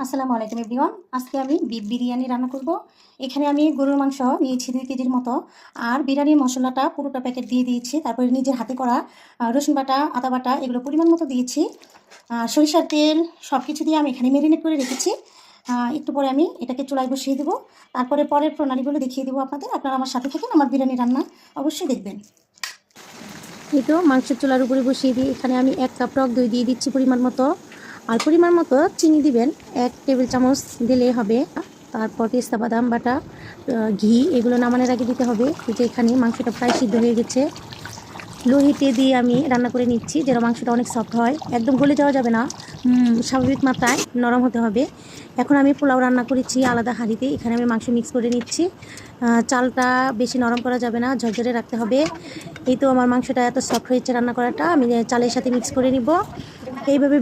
আসসালামু আলাইকুম এভরিওয়ান। আজকে আমি বিফ বিরিয়ানি রান্না করব। এখানে আমি গরুর মাংস নিয়েছি 2 কেজির মতো। আর বিরিয়ানির মশলাটা পুরোটা প্যাকেট দিয়ে দিয়েছি। তারপরে নিজের হাতে করা রসুন বাটা, আদা বাটা এগুলো পরিমাণ মতো দিয়েছি। সরিষার তেল সব কিছু দিয়ে আমি এখানে ম্যারিনেট করে রেখেছি। একটু পরে আমি এটাকে চুলায় বসিয়ে দেবো। তারপরে পরের প্রণালীগুলো দেখিয়ে দেবো আপনাদের। আপনারা আমার সাথে থাকেন, আমার বিরিয়ানি রান্না অবশ্যই দেখবেন। এই তো মাংসের চুলার উপরে বসিয়ে দিয়ে এখানে আমি 1 কাপ টক দই দিয়ে দিচ্ছি পরিমাণ মতো। আর পরিমাণ মতো চিনি দিবেন, 1 টেবিল চামচ দিলেই হবে। তারপর পেস্তা বাদাম বাটা, ঘি এগুলো নামানোর আগে দিতে হবে। এই যে এখানে মাংসটা প্রায় সিদ্ধ হয়ে গেছে। লো হিটে দিয়ে আমি রান্না করে নিচ্ছি, যেন মাংসটা অনেক সফট হয়। একদম গলে যাওয়া যাবে না, স্বাভাবিক মাত্রায় নরম হতে হবে। এখন আমি পোলাও রান্না করেছি আলাদা হাঁড়িতে। এখানে আমি মাংস মিক্স করে নিচ্ছি। চালটা বেশি নরম করা যাবে না, ঝরঝরে রাখতে হবে। এই তো আমার মাংসটা এত সফট হয়েছে রান্না করাটা, আমি চালের সাথে মিক্স করে নিব এইভাবে।